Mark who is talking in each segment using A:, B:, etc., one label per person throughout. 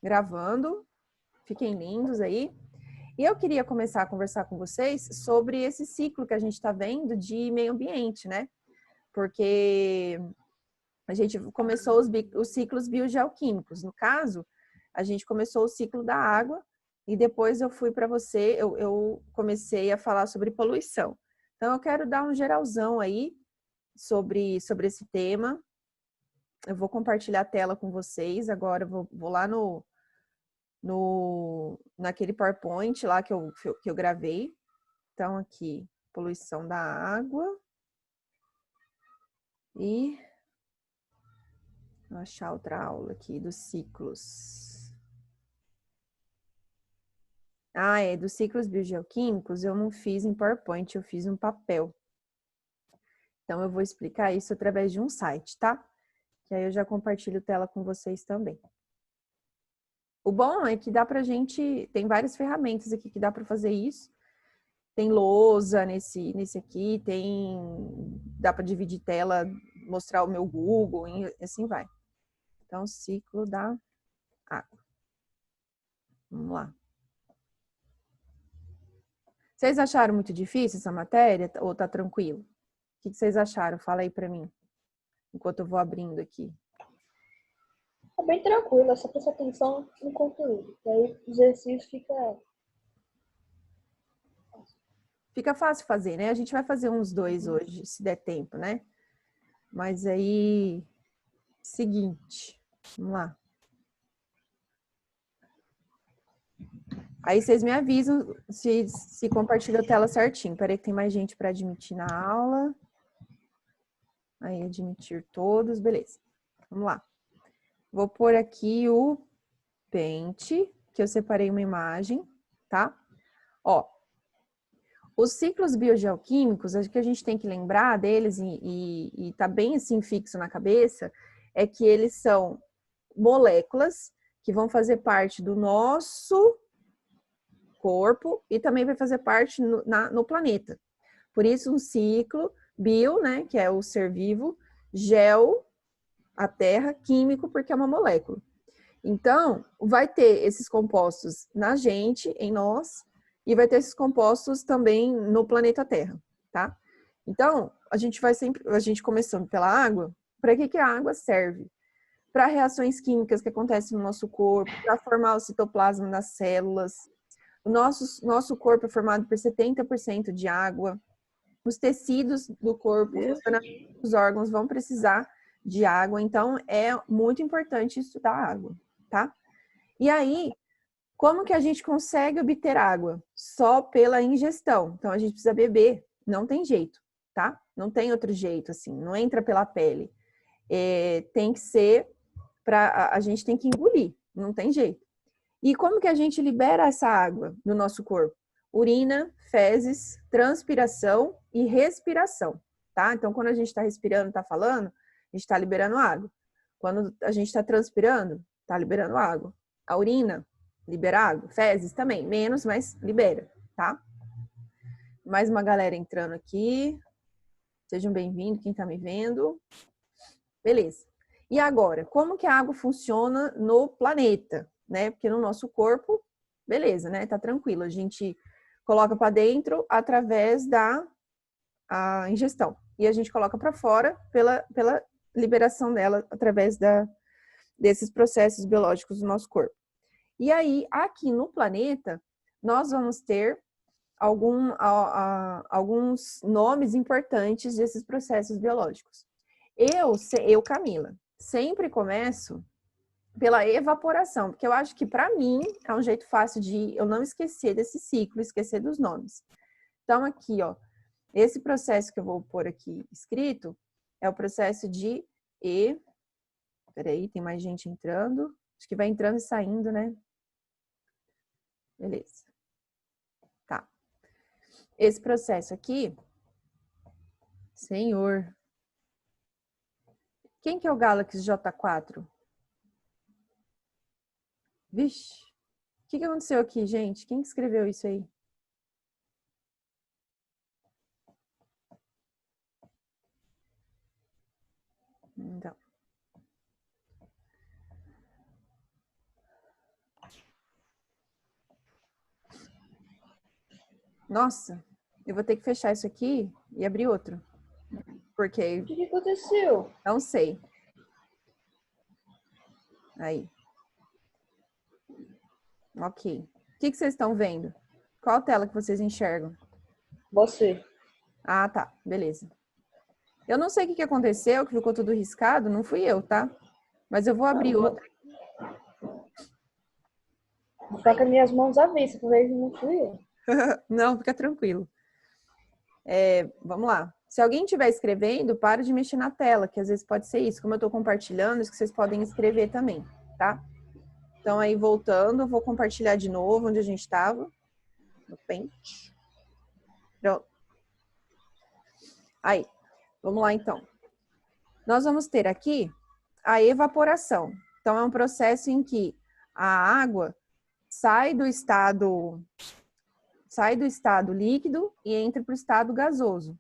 A: gravando. Fiquem lindos aí. E eu queria começar a conversar com vocês sobre esse ciclo que a gente está vendo de meio ambiente, né? Porque a gente começou os ciclos biogeoquímicos. No caso, a gente começou o ciclo da água e depois eu fui para você, eu comecei a falar sobre poluição. Então, eu quero dar um geralzão aí sobre esse tema. Eu vou compartilhar a tela com vocês. Agora, eu vou lá naquele PowerPoint lá que eu gravei. Então, aqui, poluição da água. E vou achar outra aula aqui dos ciclos. Dos ciclos biogeoquímicos eu não fiz em PowerPoint, eu fiz um papel. Então, eu vou explicar isso através de um site, tá? Que aí eu já compartilho tela com vocês também. O bom é que dá pra gente, tem várias ferramentas aqui que dá para fazer isso. Tem lousa nesse aqui, dá para dividir tela, mostrar o meu Google e assim vai. Então, ciclo da água. Vamos lá. Vocês acharam muito difícil essa matéria ou tá tranquilo? O que vocês acharam? Fala aí para mim, enquanto eu vou abrindo aqui.
B: É bem tranquilo, é só prestar atenção no conteúdo. Daí o exercício
A: Fica fácil fazer, né? A gente vai fazer uns 2 hoje, se der tempo, né? Mas aí, seguinte, vamos lá. Aí vocês me avisam se compartilha a tela certinho. Peraí que tem mais gente para admitir na aula. Aí, admitir todos, beleza. Vamos lá. Vou pôr aqui o pente, que eu separei uma imagem, tá? Ó, os ciclos biogeoquímicos, acho que a gente tem que lembrar deles e tá bem assim fixo na cabeça, é que eles são moléculas que vão fazer parte do nosso corpo e também vai fazer parte no planeta. Por isso, um ciclo bio, né, que é o ser vivo, geo, a terra, químico, porque é uma molécula. Então, vai ter esses compostos na gente, em nós, e vai ter esses compostos também no planeta Terra, tá? Então, a gente começando pela água, para que a água serve? Para reações químicas que acontecem no nosso corpo, para formar o citoplasma nas células. O nosso corpo é formado por 70% de água. Os tecidos do corpo, os órgãos vão precisar de água, então é muito importante estudar água, tá? E aí, como que a gente consegue obter água? Só pela ingestão. Então, a gente precisa beber, não tem jeito, tá? Não tem outro jeito, assim, não entra pela pele. Tem que ser a gente tem que engolir, não tem jeito. E como que a gente libera essa água no nosso corpo? Urina, fezes, transpiração e respiração, tá? Então, quando a gente está respirando, está falando, a gente está liberando água. Quando a gente está transpirando, está liberando água. A urina libera água. Fezes também, menos, mas libera, tá? Mais uma galera entrando aqui. Sejam bem-vindos, quem está me vendo. Beleza. E agora, como que a água funciona no planeta, né? Porque no nosso corpo, beleza, né? Tá tranquilo. A gente coloca para dentro através da ingestão. E a gente coloca para fora pela liberação dela através desses processos biológicos do nosso corpo. E aí, aqui no planeta, nós vamos ter alguns nomes importantes desses processos biológicos. Eu, Camila, sempre começo pela evaporação, porque eu acho que para mim é um jeito fácil de eu não esquecer desse ciclo, esquecer dos nomes. Então aqui, ó, esse processo que eu vou pôr aqui escrito é o processo de Peraí, tem mais gente entrando. Acho que vai entrando e saindo, né? Beleza. Tá. Esse processo aqui, senhor. Quem que é o Galaxy J4? Vixe. O que aconteceu aqui, gente? Quem que escreveu isso aí? Então. Nossa, eu vou ter que fechar isso aqui e abrir outro. Porque
B: O que aconteceu?
A: não sei. Aí. Ok. O que vocês estão vendo? Qual tela que vocês enxergam?
B: Você.
A: Ah, tá. Beleza. Eu não sei o que aconteceu, que ficou tudo riscado. Não fui eu, tá? Mas eu vou abrir outra.
B: Vou ficar com as minhas mãos avessas, por aí não fui eu.
A: Não, fica tranquilo. Vamos lá. Se alguém estiver escrevendo, para de mexer na tela, que às vezes pode ser isso. Como eu estou compartilhando, isso que vocês podem escrever também, tá? Então, aí, voltando, eu vou compartilhar de novo onde a gente estava. No Paint. Pronto. Aí, vamos lá, então. Nós vamos ter aqui a evaporação. Então, é um processo em que a água sai do estado líquido e entra para o estado gasoso.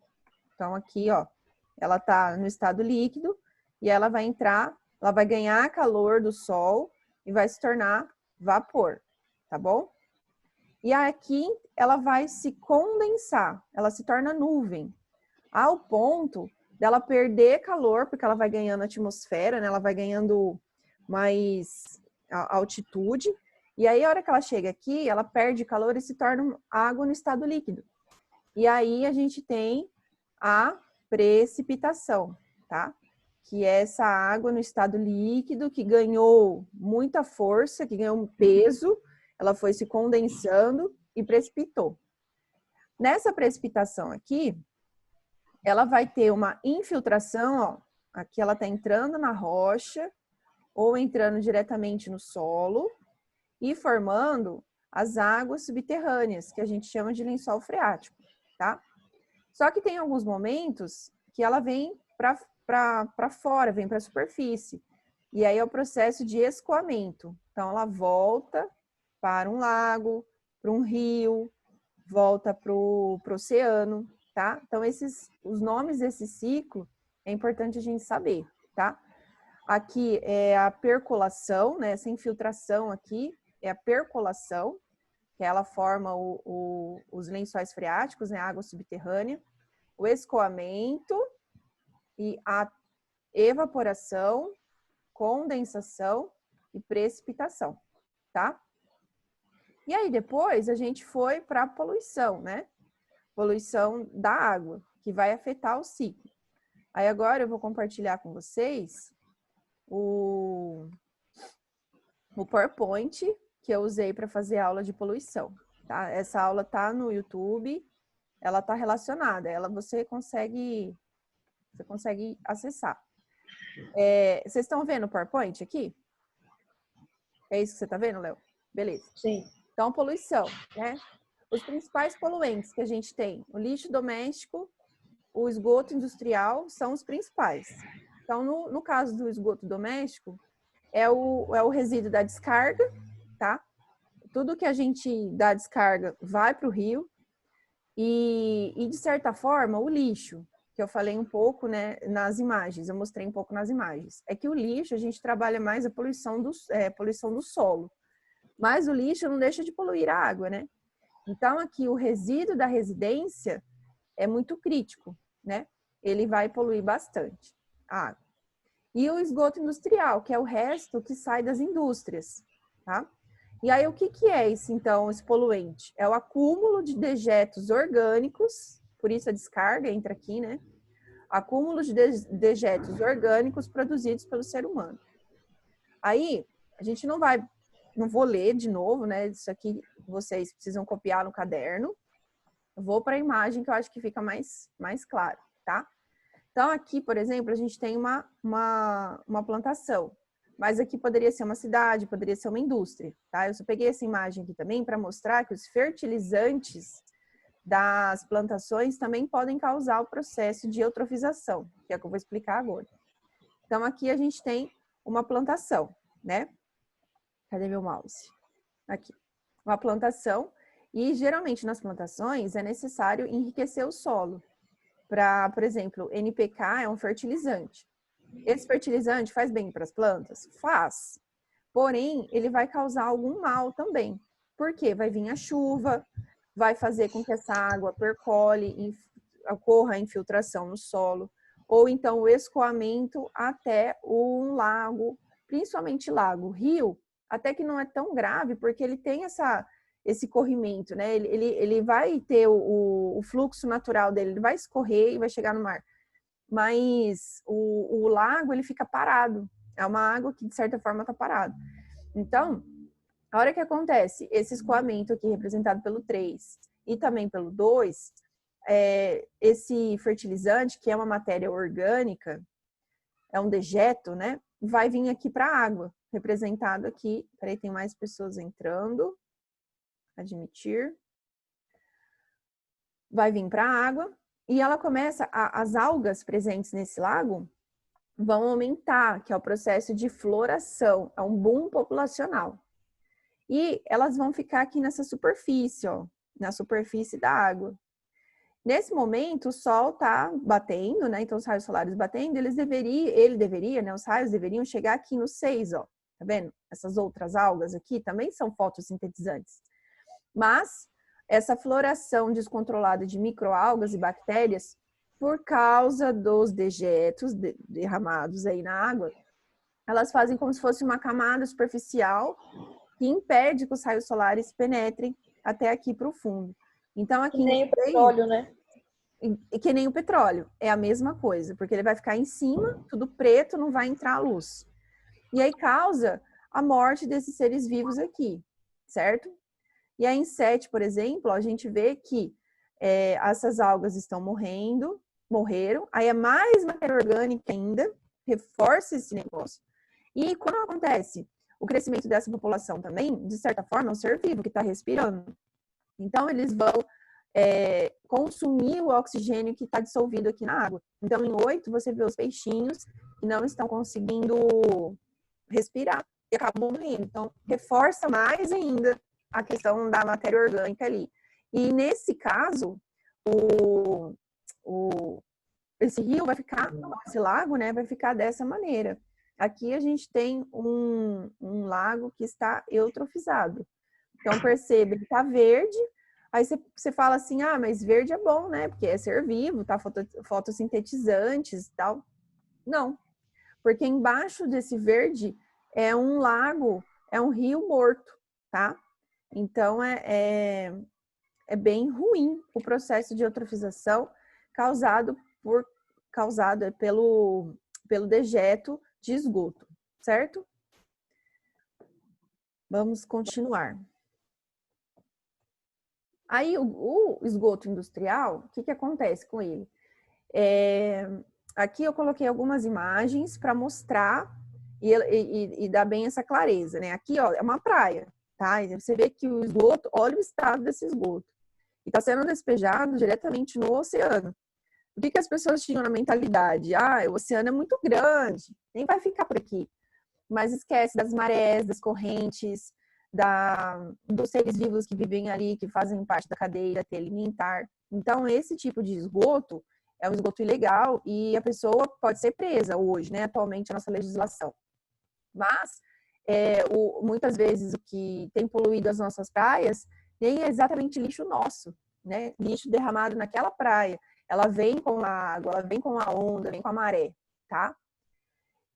A: Então, aqui, ó, ela está no estado líquido e ela vai ganhar calor do sol e vai se tornar vapor, tá bom? E aqui ela vai se condensar, ela se torna nuvem, ao ponto dela perder calor, porque ela vai ganhando atmosfera, né? Ela vai ganhando mais altitude, e aí a hora que ela chega aqui, ela perde calor e se torna água no estado líquido. E aí a gente tem a precipitação, tá? Que é essa água no estado líquido que ganhou muita força, que ganhou um peso, ela foi se condensando e precipitou. Nessa precipitação aqui, ela vai ter uma infiltração, ó, aqui ela está entrando na rocha ou entrando diretamente no solo e formando as águas subterrâneas, que a gente chama de lençol freático, tá? Só que tem alguns momentos que ela vem para fora, vem para a superfície. E aí é o processo de escoamento. Então, ela volta para um lago, para um rio, volta para o oceano, tá? Então, os nomes desse ciclo é importante a gente saber, tá? Aqui é a percolação, né? Essa infiltração aqui é a percolação, que ela forma os lençóis freáticos, né? A água subterrânea. O escoamento e a evaporação, condensação e precipitação, tá? E aí depois a gente foi para a poluição, né? Poluição da água, que vai afetar o ciclo. Aí agora eu vou compartilhar com vocês o PowerPoint que eu usei para fazer a aula de poluição, tá? Essa aula tá no YouTube, ela tá relacionada, você consegue acessar. Vocês estão vendo o PowerPoint aqui? É isso que você está vendo, Léo? Beleza.
B: Sim.
A: Então, poluição, né? Os principais poluentes que a gente tem, o lixo doméstico, o esgoto industrial, são os principais. Então, no caso do esgoto doméstico, é o resíduo da descarga, tá? Tudo que a gente dá descarga vai para o rio. E, de certa forma, o lixo, que eu falei um pouco, né, nas imagens, eu mostrei um pouco nas imagens, é que o lixo, a gente trabalha mais a poluição do solo. Mas o lixo não deixa de poluir a água, né? Então, aqui, o resíduo da residência é muito crítico, né? Ele vai poluir bastante a água. E o esgoto industrial, que é o resto que sai das indústrias, tá? E aí, o que é isso, então, esse poluente? É o acúmulo de dejetos orgânicos, por isso a descarga entra aqui, né? Acúmulo de dejetos orgânicos produzidos pelo ser humano. Aí, a gente não vou ler de novo, né? Isso aqui vocês precisam copiar no caderno. Eu vou para a imagem que eu acho que fica mais claro, tá? Então, aqui, por exemplo, a gente tem uma plantação. Mas aqui poderia ser uma cidade, poderia ser uma indústria, tá? Eu só peguei essa imagem aqui também para mostrar que os fertilizantes das plantações também podem causar o processo de eutrofização, que é o que eu vou explicar agora. Então, aqui a gente tem uma plantação, né? Cadê meu mouse? Aqui. Uma plantação. E, geralmente, nas plantações, é necessário enriquecer o solo. Por exemplo, NPK é um fertilizante. Esse fertilizante faz bem para as plantas? Faz. Porém, ele vai causar algum mal também. Por quê? Vai vir a chuva, vai fazer com que essa água percole e ocorra a infiltração no solo, ou então o escoamento até um lago, principalmente lago. Rio, até que não é tão grave, porque ele tem esse corrimento, né? Ele vai ter o fluxo natural dele, ele vai escorrer e vai chegar no mar. Mas o lago, ele fica parado. É uma água que, de certa forma, está parada. Então, a hora que acontece esse escoamento aqui, representado pelo 3 e também pelo 2, esse fertilizante, que é uma matéria orgânica, é um dejeto, né? Vai vir aqui para a água, representado aqui. Peraí, tem mais pessoas entrando. Admitir. Vai vir para a água e ela começa, as algas presentes nesse lago vão aumentar, que é o processo de floração, é um boom populacional. E elas vão ficar aqui nessa superfície, ó, na superfície da água. Nesse momento, o sol está batendo, né? Então, os raios solares batendo, né? Os raios deveriam chegar aqui no 6, ó. Tá vendo? Essas outras algas aqui também são fotossintetizantes. Mas essa floração descontrolada de microalgas e bactérias, por causa dos dejetos derramados aí na água, elas fazem como se fosse uma camada superficial que impede que os raios solares penetrem até aqui para o fundo. Então, aqui
B: que nem o petróleo, né?
A: Que nem o petróleo, é a mesma coisa, porque ele vai ficar em cima, tudo preto, não vai entrar a luz. E aí causa a morte desses seres vivos aqui, certo? E aí em 7, por exemplo, a gente vê que essas algas estão morreram, aí é mais matéria orgânica ainda, reforça esse negócio. E quando acontece o crescimento dessa população também, de certa forma, é um ser vivo que está respirando. Então, eles vão consumir o oxigênio que está dissolvido aqui na água. Então, em 8, você vê os peixinhos que não estão conseguindo respirar e acabam morrendo. Então, reforça mais ainda a questão da matéria orgânica ali. E nesse caso, esse rio vai ficar, esse lago, né, vai ficar dessa maneira. Aqui a gente tem um lago que está eutrofizado. Então, perceba, ele está verde. Aí você fala assim, ah, mas verde é bom, né? Porque é ser vivo, tá? Fotossintetizantes e tal. Não, porque embaixo desse verde é um lago, é um rio morto, tá? Então, é bem ruim o processo de eutrofização causado pelo dejeto de esgoto, certo? Vamos continuar. Aí, o esgoto industrial, o que acontece com ele? Aqui eu coloquei algumas imagens para mostrar e dar bem essa clareza, né? Aqui, ó, é uma praia, tá? E você vê que o esgoto, olha o estado desse esgoto. E está sendo despejado diretamente no oceano. O que as pessoas tinham na mentalidade? Ah, o oceano é muito grande, nem vai ficar por aqui. Mas esquece das marés, das correntes, dos seres vivos que vivem ali, que fazem parte da cadeia alimentar. Então, esse tipo de esgoto é um esgoto ilegal e a pessoa pode ser presa hoje, né? Atualmente, a nossa legislação. Mas, muitas vezes, o que tem poluído as nossas praias nem é exatamente lixo nosso, né? Lixo derramado naquela praia. Ela vem com a água, ela vem com a onda, vem com a maré, tá?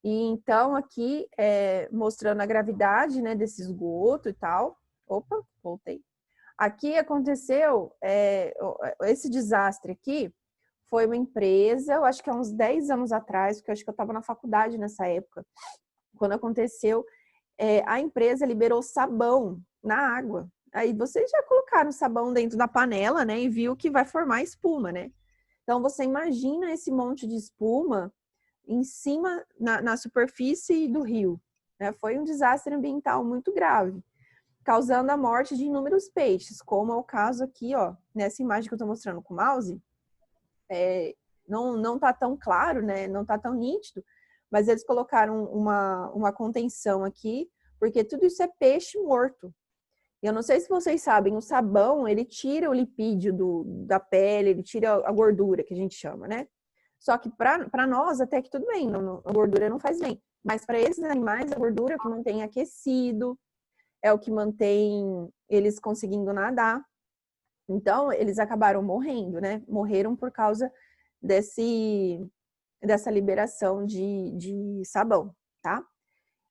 A: E então, aqui, mostrando a gravidade, né, desse esgoto e tal. Opa, voltei. Aqui aconteceu, esse desastre aqui, foi uma empresa, eu acho que há uns 10 anos atrás, porque eu acho que eu estava na faculdade nessa época, quando aconteceu, a empresa liberou sabão na água. Aí vocês já colocaram sabão dentro da panela, né, e viu que vai formar espuma, né? Então, você imagina esse monte de espuma em cima, na superfície do rio. Né? Foi um desastre ambiental muito grave, causando a morte de inúmeros peixes, como é o caso aqui, ó, nessa imagem que eu estou mostrando com o mouse. Não está tão claro, né? Não está tão nítido, mas eles colocaram uma contenção aqui, porque tudo isso é peixe morto. Eu não sei se vocês sabem, o sabão, ele tira o lipídio da pele, ele tira a gordura, que a gente chama, né? Só que para nós, até que tudo bem, a gordura não faz bem. Mas para esses animais, a gordura é o que mantém aquecido, é o que mantém eles conseguindo nadar. Então, eles acabaram morrendo, né? Morreram por causa dessa liberação de sabão, tá?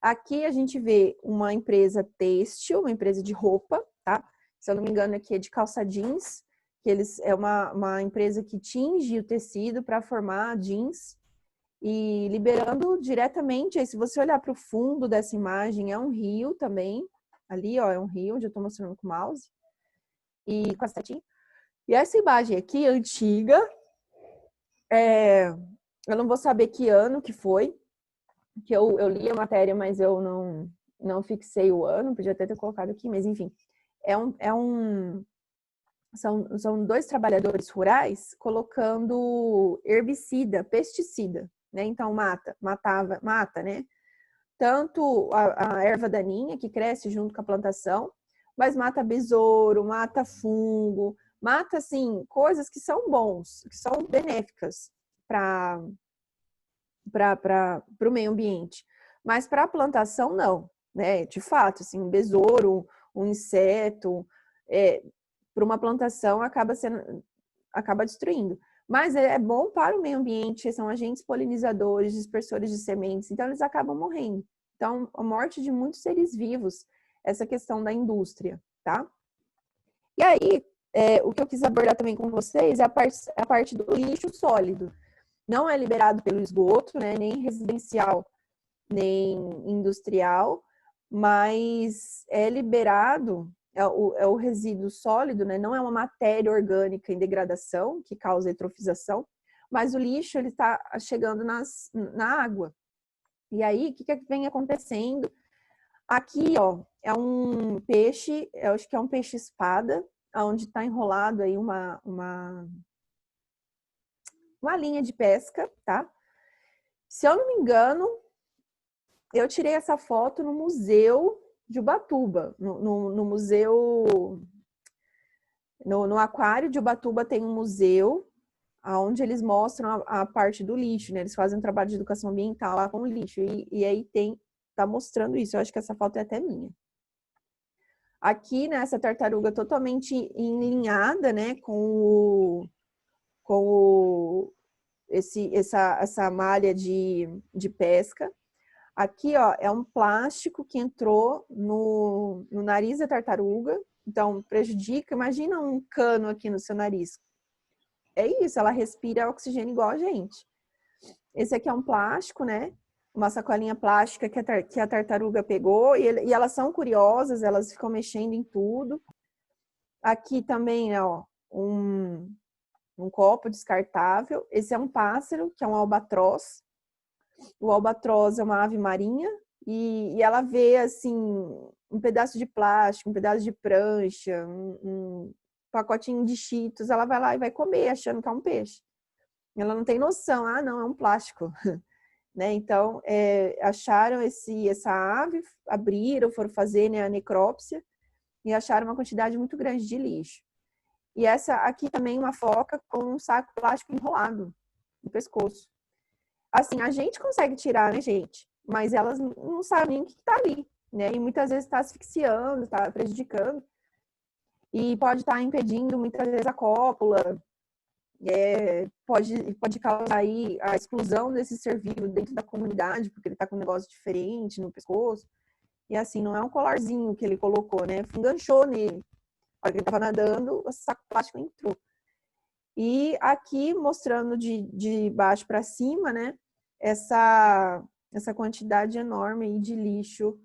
A: Aqui a gente vê uma empresa têxtil, uma empresa de roupa, tá? Se eu não me engano, aqui é de calça jeans, que é uma empresa que tinge o tecido para formar jeans e liberando diretamente. Aí, se você olhar para o fundo dessa imagem, é um rio também. Ali, ó, é um rio, onde eu estou mostrando com o mouse e com a setinha. E essa imagem aqui, antiga, eu não vou saber que ano que foi, que eu li a matéria, mas eu não fixei o ano, podia até ter colocado aqui, mas enfim. São dois trabalhadores rurais colocando herbicida, pesticida, né? Então mata, né? Tanto a erva daninha que cresce junto com a plantação, mas mata besouro, mata fungo, mata, assim, coisas que são bons, que são benéficas para o meio ambiente. Mas para a plantação, não, né? De fato, assim, um besouro, um inseto, para uma plantação acaba destruindo. Mas é bom para o meio ambiente, são agentes polinizadores, dispersores de sementes, então eles acabam morrendo. Então, a morte de muitos seres vivos, essa questão da indústria, tá? E aí, o que eu quis abordar também com vocês é a parte do lixo sólido. Não é liberado pelo esgoto, né, nem residencial, nem industrial, mas é liberado, é o resíduo sólido, né, não é uma matéria orgânica em degradação que causa eutrofização, mas o lixo ele está chegando na água. E aí, o que vem acontecendo? Aqui, ó, é um peixe, eu acho que é um peixe-espada, onde está enrolado aí uma linha de pesca, tá? Se eu não me engano, eu tirei essa foto no museu de Ubatuba, no museu, no aquário de Ubatuba tem um museu onde eles mostram a parte do lixo, né? Eles fazem um trabalho de educação ambiental lá com o lixo e aí tá mostrando isso. Eu acho que essa foto é até minha. Aqui, né, essa tartaruga totalmente enlinhada, né, com essa malha de pesca. Aqui, ó, é um plástico que entrou no nariz da tartaruga, então prejudica. Imagina um cano aqui no seu nariz. É isso, ela respira oxigênio igual a gente. Esse aqui é um plástico, né? Uma sacolinha plástica que a tartaruga pegou, e elas são curiosas, elas ficam mexendo em tudo. Aqui também, ó, um copo descartável. Esse é um pássaro, que é um albatroz. O albatroz é uma ave marinha e ela vê, assim, um pedaço de plástico, um pedaço de prancha, um pacotinho de Cheetos, ela vai lá e vai comer, achando que é um peixe. Ela não tem noção, não, é um plástico. Né? Então, acharam essa ave, abriram, foram fazer, né, a necrópsia e acharam uma quantidade muito grande de lixo. E essa aqui também uma foca com um saco plástico enrolado no pescoço. Assim, a gente consegue tirar, né, gente? Mas elas não sabem o que está ali, né? E muitas vezes está asfixiando, está prejudicando. E pode estar impedindo, muitas vezes, a cópula. Pode causar aí a exclusão desse ser vivo dentro da comunidade, porque ele está com um negócio diferente no pescoço. E assim, não é um colarzinho que ele colocou, né? Enganchou nele. A hora que ele estava nadando, o saco plástico entrou. E aqui, mostrando de baixo para cima, né? Essa quantidade enorme aí de lixo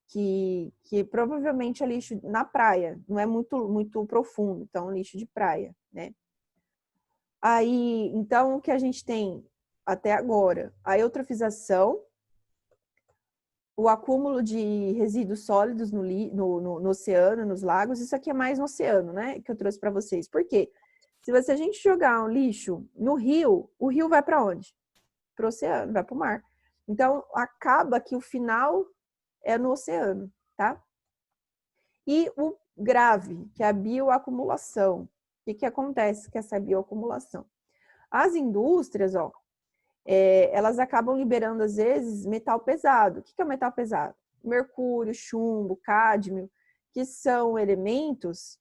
A: que provavelmente é lixo na praia, não é muito profundo, então lixo de praia, né? Aí, então, o que a gente tem até agora? A eutrofização, o acúmulo de resíduos sólidos no oceano, nos lagos, isso aqui é mais no oceano, né? Que eu trouxe para vocês. Por quê? Se a gente jogar um lixo no rio, o rio vai para onde? Para o oceano, vai para o mar. Então, acaba que o final é no oceano, tá? E o grave, que é a bioacumulação. O que acontece com essa bioacumulação? As indústrias, ó, elas acabam liberando, às vezes, metal pesado. O que é o metal pesado? Mercúrio, chumbo, cádmio, que são elementos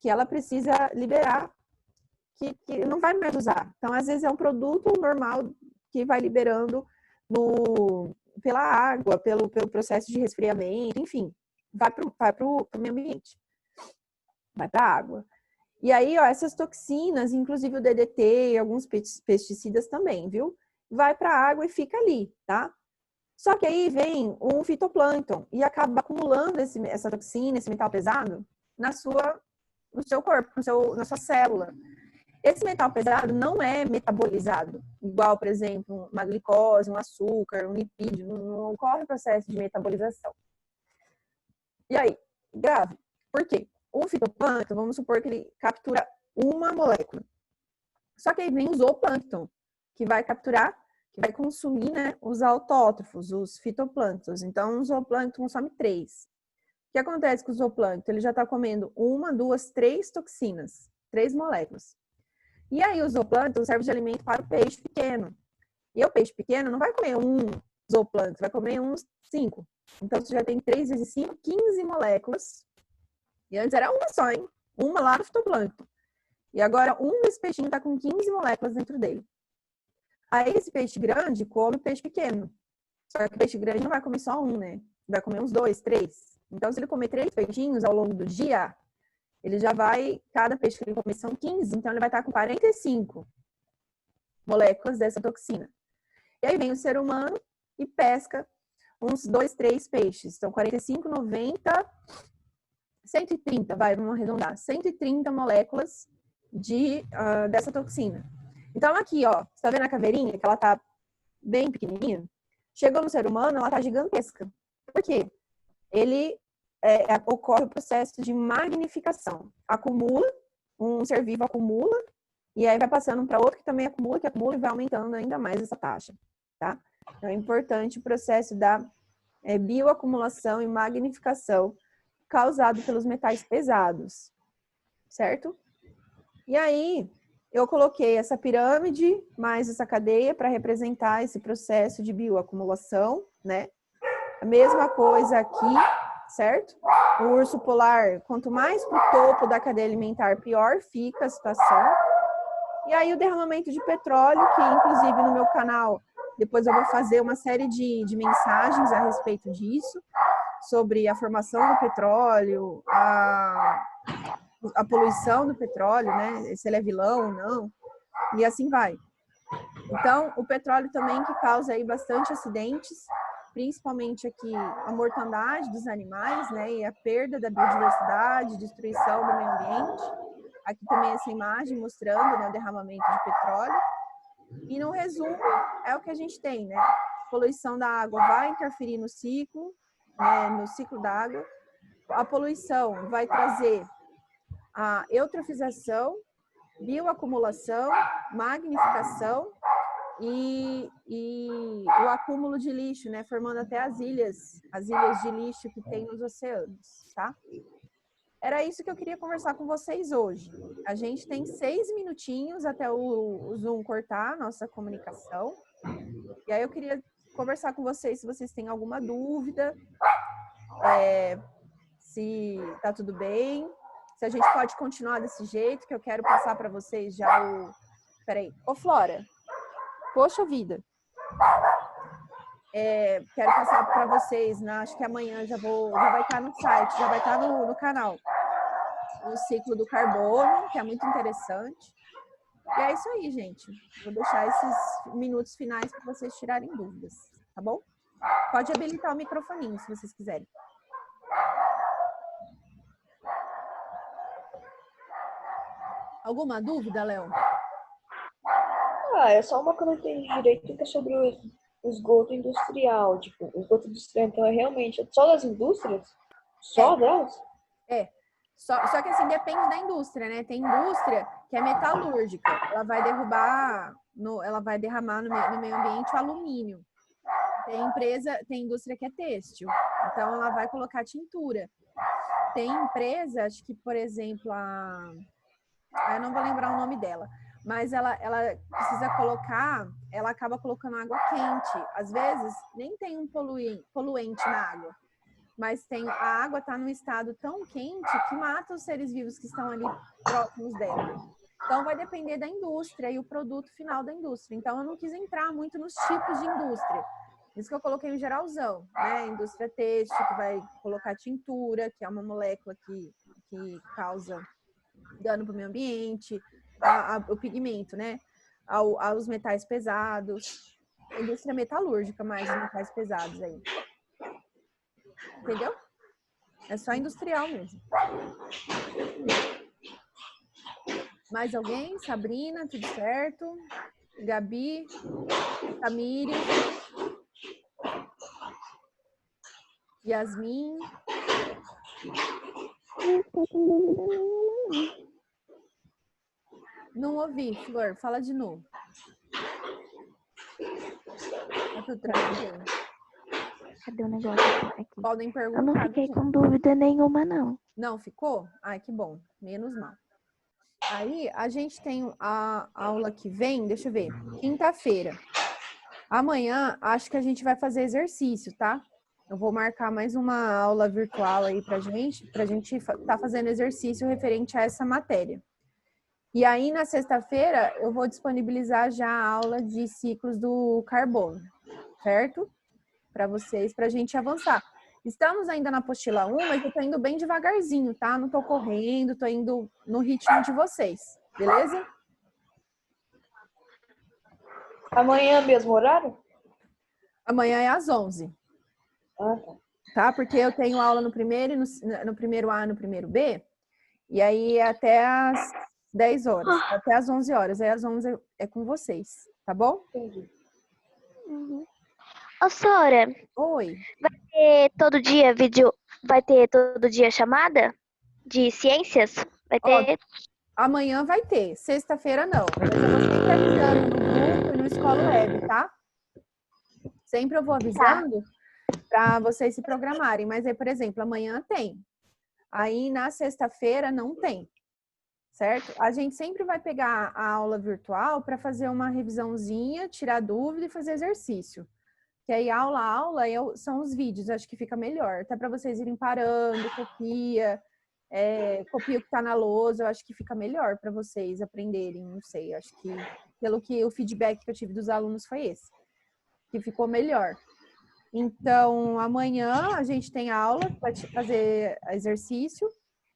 A: que ela precisa liberar, que não vai mais usar. Então, às vezes, é um produto normal que vai liberando pela água, pelo processo de resfriamento, enfim, vai para o meio ambiente, vai para a água. E aí, ó, essas toxinas, inclusive o DDT e alguns pesticidas também, viu? Vai para a água e fica ali, tá? Só que aí vem um fitoplâncton e acaba acumulando essa toxina, esse metal pesado, no seu corpo, na sua célula. Esse metal pesado não é metabolizado, igual, por exemplo, uma glicose, um açúcar, um lipídio, não ocorre o processo de metabolização. E aí, grave. Por quê? O fitoplâncton, vamos supor que ele captura uma molécula. Só que aí vem o zooplâncton, que vai capturar, que vai consumir, né, os autótrofos, os fitoplânctons. Então, o zooplâncton consome 3. O que acontece com o zooplâncton? Ele já está comendo 1, 2, 3 toxinas, 3 moléculas. E aí, o zooplâncton serve de alimento para o peixe pequeno. E o peixe pequeno não vai comer um zooplâncton, vai comer uns 5. Então, você já tem 3 vezes 5, 15 moléculas. E antes era uma só, hein? Uma lá no fitoplâncton. E agora, um desse peixinho está com 15 moléculas dentro dele. Aí, esse peixe grande come o peixe pequeno. Só que o peixe grande não vai comer só um, né? Vai comer uns 2, 3. Então, se ele comer 3 peixinhos ao longo do dia, ele já vai, cada peixe que ele comer são 15, então ele vai estar com 45 moléculas dessa toxina. E aí vem o ser humano e pesca uns 2, 3 peixes. Então, 45, 90, 130, vamos arredondar. 130 moléculas dessa toxina. Então, aqui, ó, você tá vendo a caveirinha, que ela tá bem pequenininha? Chegou no ser humano, ela tá gigantesca. Por quê? Ocorre o processo de magnificação. Acumula, um ser vivo acumula, e aí vai passando para outro que também acumula, e vai aumentando ainda mais essa taxa, tá? Então, é importante o processo da bioacumulação e magnificação causado pelos metais pesados, certo? E aí, eu coloquei essa pirâmide mais essa cadeia para representar esse processo de bioacumulação, né? A mesma coisa aqui, certo? O urso polar, quanto mais para o topo da cadeia alimentar, pior fica a situação. E aí o derramamento de petróleo, que inclusive no meu canal, depois eu vou fazer uma série de mensagens a respeito disso, sobre a formação do petróleo, a poluição do petróleo, né? Se ele é vilão ou não, e assim vai. Então, o petróleo também que causa aí bastante acidentes, principalmente aqui a mortandade dos animais, né? E a perda da biodiversidade, destruição do meio ambiente. Aqui também essa imagem mostrando, né, o derramamento de petróleo. E no resumo, é o que a gente tem, né? A poluição da água vai interferir no ciclo, né, no ciclo da água. A poluição vai trazer a eutrofização, bioacumulação, magnificação e o acúmulo de lixo, né? Formando até as ilhas de lixo que tem nos oceanos, tá? Era isso que eu queria conversar com vocês hoje. A gente tem 6 minutinhos até o Zoom cortar a nossa comunicação. E aí eu queria conversar com vocês se vocês têm alguma dúvida, se tá tudo bem, se a gente pode continuar desse jeito, que eu quero passar para vocês já o... Peraí. Ô, Flora. Poxa vida. Quero passar para vocês, né? Acho que amanhã já vai estar no site, já vai estar no canal. O ciclo do carbono, que é muito interessante. E é isso aí, gente. Vou deixar esses minutos finais para vocês tirarem dúvidas, tá bom? Pode habilitar o microfoninho, se vocês quiserem. Alguma dúvida, Léo?
B: É só uma que eu não entendi direito, que é sobre o esgoto industrial. Tipo, o esgoto industrial, então, é realmente só das indústrias? Só delas?
A: Só que assim, depende da indústria, né? Tem indústria que é metalúrgica, ela vai derramar no meio ambiente o alumínio. Tem indústria que é têxtil, então ela vai colocar tintura. Tem empresa, acho que, por exemplo, eu não vou lembrar o nome dela, mas ela precisa colocar, ela acaba colocando água quente. Às vezes, nem tem um poluente na água. mas a água está num estado tão quente que mata os seres vivos que estão ali próximos dela. Então, vai depender da indústria e o produto final da indústria. Então, eu não quis entrar muito nos tipos de indústria. Isso que eu coloquei em geralzão, né? Indústria têxtil, que vai colocar tintura, que é uma molécula que causa dano para o meio ambiente, o pigmento, né? Aos metais pesados. A indústria metalúrgica, mais os metais pesados aí. Entendeu? É só industrial mesmo. Mais alguém? Sabrina, tudo certo? Gabi, Tamires, Yasmin. Não ouvi, Flor. Fala de novo. Tá tudo tranquilo?
C: Cadê o negócio aqui?
A: Podem perguntar.
C: Eu não fiquei com dúvida nenhuma, não.
A: Não ficou? Ai, que bom. Menos mal. Aí, a gente tem a aula que vem, deixa eu ver, quinta-feira. Amanhã, acho que a gente vai fazer exercício, tá? Eu vou marcar mais uma aula virtual aí pra gente tá fazendo exercício referente a essa matéria. E aí, na sexta-feira, eu vou disponibilizar já a aula de ciclos do carbono, certo? Para vocês, pra gente avançar. Estamos ainda na apostila 1, mas eu tô indo bem devagarzinho, tá? Não tô correndo, tô indo no ritmo de vocês, beleza?
B: Amanhã mesmo horário?
A: Amanhã é às 11.
B: Ah, tá.
A: Tá? Porque eu tenho aula no primeiro, no primeiro A e no primeiro B, e aí é até às 10 horas, até às 11 horas. Aí às 11 é com vocês, tá bom?
B: Entendi.
C: Uhum. Ô, Sora,
A: Oi.
C: vai ter todo dia chamada de ciências? Vai ter?
A: Amanhã vai ter, sexta-feira não. Mas eu vou sempre avisando no grupo e no Escola Web, tá? Sempre eu vou avisando para vocês se programarem. Mas aí, por exemplo, amanhã tem. Aí na sexta-feira não tem, certo? A gente sempre vai pegar a aula virtual para fazer uma revisãozinha, tirar dúvida e fazer exercício. Que aí aula a aula são os vídeos, acho que fica melhor. Até para vocês irem parando, copia o que está na lousa, eu acho que fica melhor para vocês aprenderem, não sei, acho que pelo que o feedback que eu tive dos alunos foi esse, que ficou melhor. Então, amanhã a gente tem aula para fazer exercício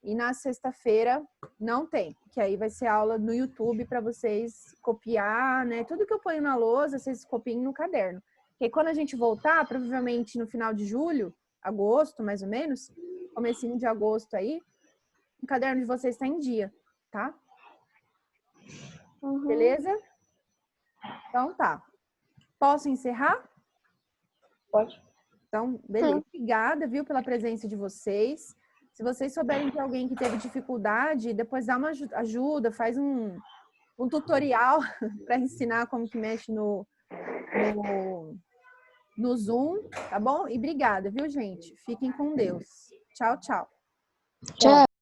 A: e na sexta-feira não tem, que aí vai ser aula no YouTube para vocês copiar, né? Tudo que eu ponho na lousa, vocês copiem no caderno. Porque quando a gente voltar, provavelmente no final de julho, agosto, mais ou menos, comecinho de agosto aí, o caderno de vocês está em dia, tá?
C: Uhum.
A: Beleza? Então tá. Posso encerrar?
B: Pode.
A: Então, beleza. Obrigada, viu, pela presença de vocês. Se vocês souberem de alguém que teve dificuldade, depois dá uma ajuda, faz um tutorial para ensinar como que mexe no Zoom, tá bom? E obrigada, viu, gente? Fiquem com Deus. Tchau, tchau.
C: Tchau.